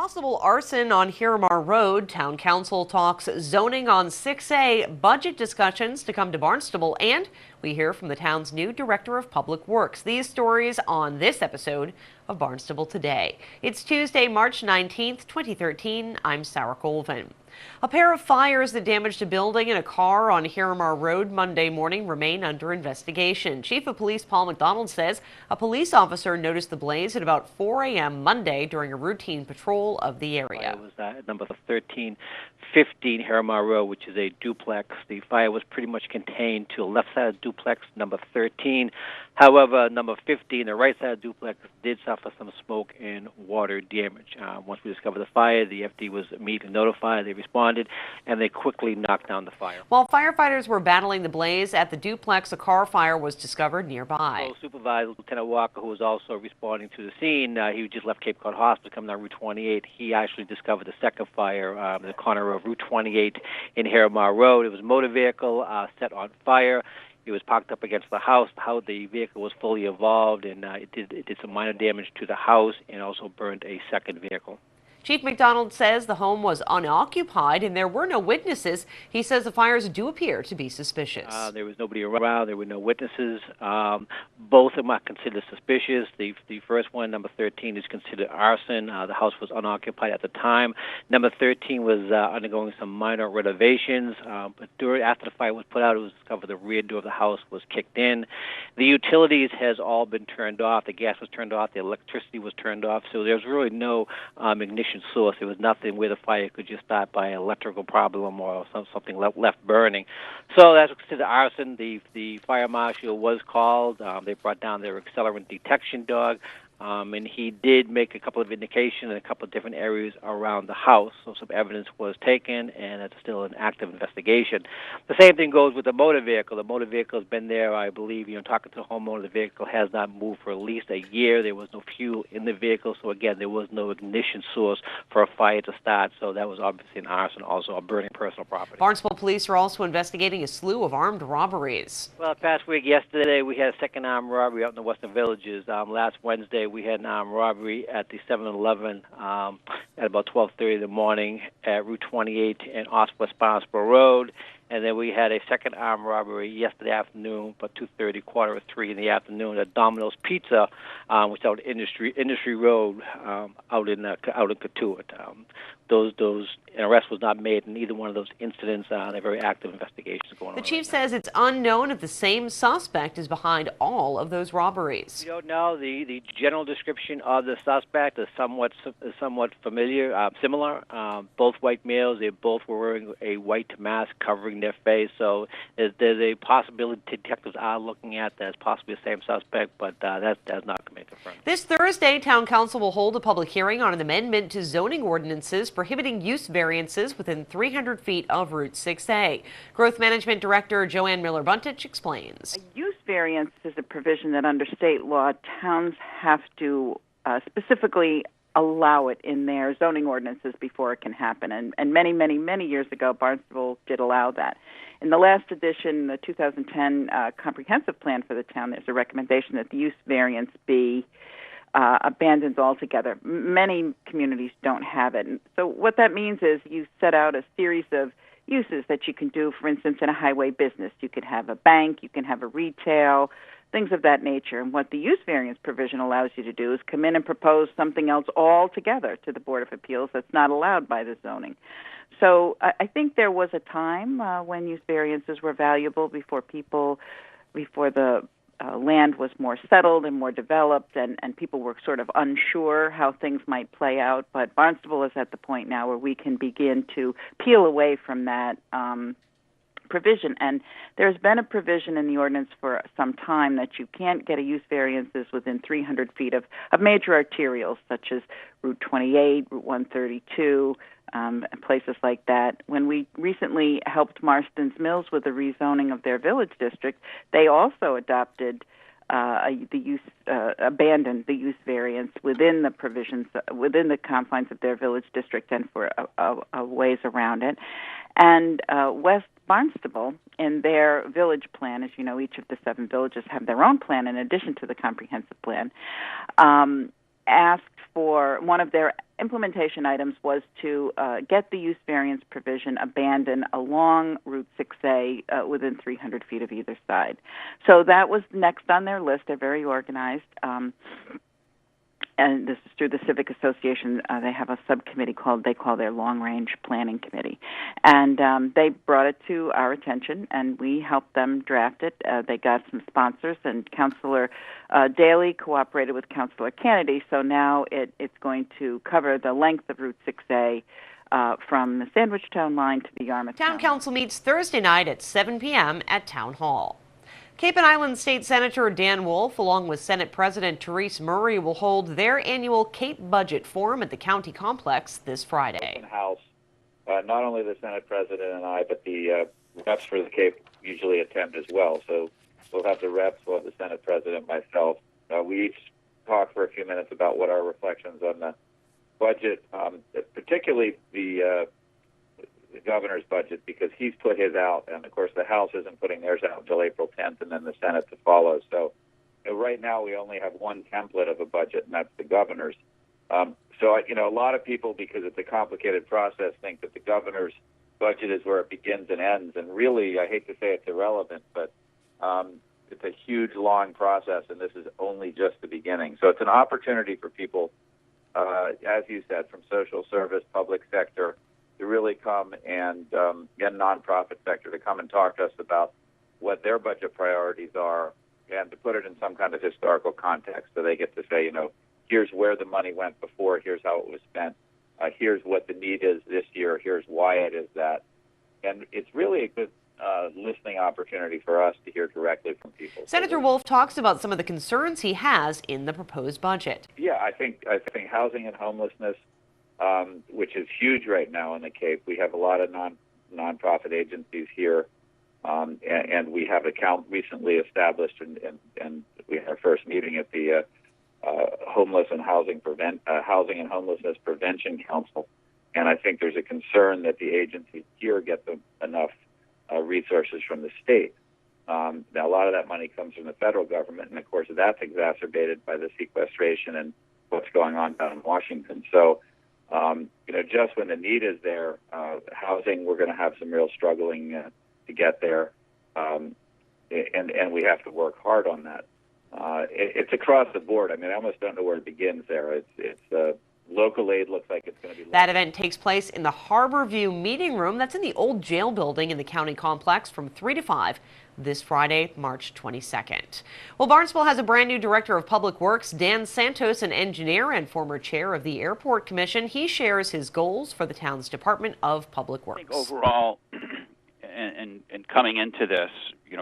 Possible arson on Miramar Road. Town Council talks zoning on 6A, budget discussions to come to Barnstable, and we hear from the town's new Director of Public Works. These stories on this episode of Barnstable Today. It's Tuesday, March 19th, 2013. I'm Sarah Colvin. A pair of fires that damaged a building and a car on Miramar Road Monday morning remain under investigation. Chief of Police Paul McDonald says a police officer noticed the blaze at about 4 a.m. Monday during a routine patrol of the area. It was at number 1315 Miramar Road, which is a duplex. The fire was pretty much contained to the left side of duplex number 13. However, number 15, the right side of duplex, did suffer some smoke and water damage. Once we discovered the fire, the FD was immediately notified. They responded, and they quickly knocked down the fire. While firefighters were battling the blaze at the duplex, a car fire was discovered nearby. So Supervisor Lieutenant Walker, who was also responding to the scene, he just left Cape Cod Hospital coming down Route 28. He actually discovered the second fire in the corner of Route 28 in Miramar Road. It was a motor vehicle set on fire. It was parked up against the house. The vehicle was fully involved, and it did some minor damage to the house and also burned a second vehicle. Chief McDonald says the home was unoccupied and there were no witnesses. He says the fires do appear to be suspicious. There was nobody around. There were no witnesses. Both of them are considered suspicious. The first one, number 13, is considered arson. The house was unoccupied at the time. Number 13 was undergoing some minor renovations, but after the fire was put out, it was discovered the rear door of the house was kicked in. The utilities has all been turned off. The gas was turned off. The electricity was turned off. So there's really no ignition source. There was nothing where the fire could just start by an electrical problem or something left burning. So that's considered arson. The fire marshal was called. They brought down their accelerant detection dog. And he did make a couple of indications in a couple of different areas around the house. So some evidence was taken, and it's still an active investigation. The same thing goes with the motor vehicle. The motor vehicle has been there, I believe, talking to the homeowner, the vehicle has not moved for at least a year. There was no fuel in the vehicle. So, again, there was no ignition source for a fire to start. So that was obviously an arson, also a burning personal property. Barnstable police are also investigating a slew of armed robberies. Well, past week, yesterday, we had a second armed robbery out in the Western Villages. Last Wednesday, we had an armed robbery at the 7-Eleven at about 12:30 in the morning at Route 28 and West Barnstable Road. And then we had a second armed robbery yesterday afternoon, about 2:30, quarter of 3 in the afternoon at Domino's Pizza, which is out Industry Road, out in Katuitt. An arrest was not made in either one of those incidents. They're very active investigations going on. The chief says it's unknown if the same suspect is behind all of those robberies. We don't know. The general description of the suspect is somewhat similar. Both white males. They both were wearing a white mask covering their face. So there's a possibility detectives are looking at that as possibly the same suspect, but that's not going to be confirmed. This Thursday, Town Council will hold a public hearing on an amendment to zoning ordinances prohibiting use variances within 300 feet of Route 6A. Growth Management Director Joanne Miller-Buntich explains. A use variance is a provision that under state law, towns have to specifically allow it in their zoning ordinances before it can happen. And many, many, many years ago, Barnstable did allow that. In the last edition, the 2010 comprehensive plan for the town, there's a recommendation that the use variance be abandoned altogether. Many communities don't have it. And so what that means is you set out a series of uses that you can do, for instance, in a highway business. You could have a bank, you can have a retail, things of that nature. And what the use variance provision allows you to do is come in and propose something else altogether to the Board of Appeals that's not allowed by the zoning. So I think there was a time when use variances were valuable before the land was more settled and more developed, and people were sort of unsure how things might play out. But Barnstable is at the point now where we can begin to peel away from that provision. And there's been a provision in the ordinance for some time that you can't get a use variances within 300 feet of major arterials, such as Route 28, Route 132, and places like that. When we recently helped Marston's Mills with the rezoning of their village district, they also adopted abandoned the use variance within the provisions, within the confines of their village district, and for ways around it. And West Barnstable, in their village plan, as you know, each of the 7 villages have their own plan in addition to the comprehensive plan, asked for one of their implementation items was to get the use variance provision abandoned along Route 6A within 300 feet of either side. So that was next on their list. They're very organized. And this is through the Civic Association. They have a subcommittee they call their Long Range Planning Committee. And they brought it to our attention, and we helped them draft it. They got some sponsors, and Councilor Daley cooperated with Councilor Kennedy, so now it's going to cover the length of Route 6A from the Sandwichtown line to the Yarmouth Town Council meets Thursday night at 7 p.m. at Town Hall. Cape and Island State Senator Dan Wolf, along with Senate President Therese Murray, will hold their annual Cape Budget Forum at the County Complex this Friday. House, not only the Senate President and I, but the reps for the Cape usually attend as well. So we'll have the reps, we'll have the Senate President, myself. We each talk for a few minutes about what our reflections on the budget, particularly the governor's budget, because he's put his out, and of course the House isn't putting theirs out until April 10th, and then the Senate to follow. So right now we only have one template of a budget, and that's the governor's. So a lot of people, because it's a complicated process, think that the governor's budget is where it begins and ends, and really, I hate to say it's irrelevant, but it's a huge, long process, and this is only just the beginning. So it's an opportunity for people, as you said, from social service, public sector, to really come and get nonprofit sector to come and talk to us about what their budget priorities are, and to put it in some kind of historical context, so they get to say, here's where the money went before, here's how it was spent, here's what the need is this year, here's why it is that. And it's really a good listening opportunity for us to hear directly from people. Senator Wolf talks about some of the concerns he has in the proposed budget. Yeah, I think housing and homelessness, which is huge right now in the Cape. We have a lot of nonprofit agencies here, and we have a count recently established, and we had our first meeting at the Housing and Homelessness Prevention Council. And I think there's a concern that the agencies here get enough resources from the state. Now, a lot of that money comes from the federal government, and of course that's exacerbated by the sequestration and what's going on down in Washington. So, just when the need is there, housing, we're going to have some real struggling to get there, and we have to work hard on that. It's across the board. I mean, I almost don't know where it begins there. It's local aid looks like it's going to be. That event takes place in the Harbor View Meeting Room. That's in the old jail building in the county complex from 3 to 5 this Friday, March 22nd. Well, Barnstable has a brand new director of public works, Dan Santos, an engineer and former chair of the Airport Commission. He shares his goals for the town's Department of Public Works. I think overall, and coming into this,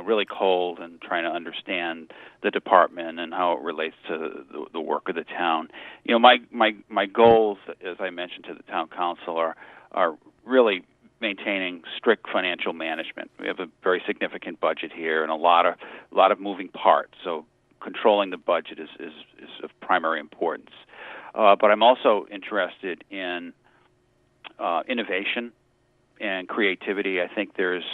really cold and trying to understand the department and how it relates to the work of the town. My goals, as I mentioned to the town council, are really maintaining strict financial management. We have a very significant budget here and a lot of moving parts. So controlling the budget is of primary importance. But I'm also interested in innovation and creativity. I think there's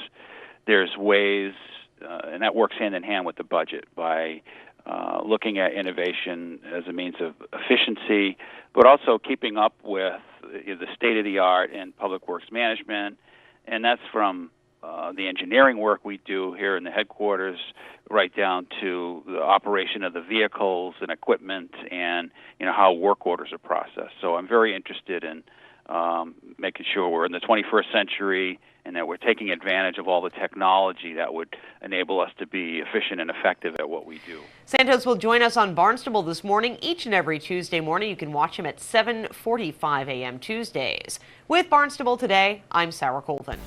ways, and that works hand in hand with the budget, by looking at innovation as a means of efficiency, but also keeping up with the state-of-the-art in public works management, and that's from the engineering work we do here in the headquarters right down to the operation of the vehicles and equipment and how work orders are processed. So I'm very interested in making sure we're in the 21st century and that we're taking advantage of all the technology that would enable us to be efficient and effective at what we do. Santos will join us on Barnstable this morning, each and every Tuesday morning. You can watch him at 7:45 a.m. Tuesdays. With Barnstable Today, I'm Sarah Colvin.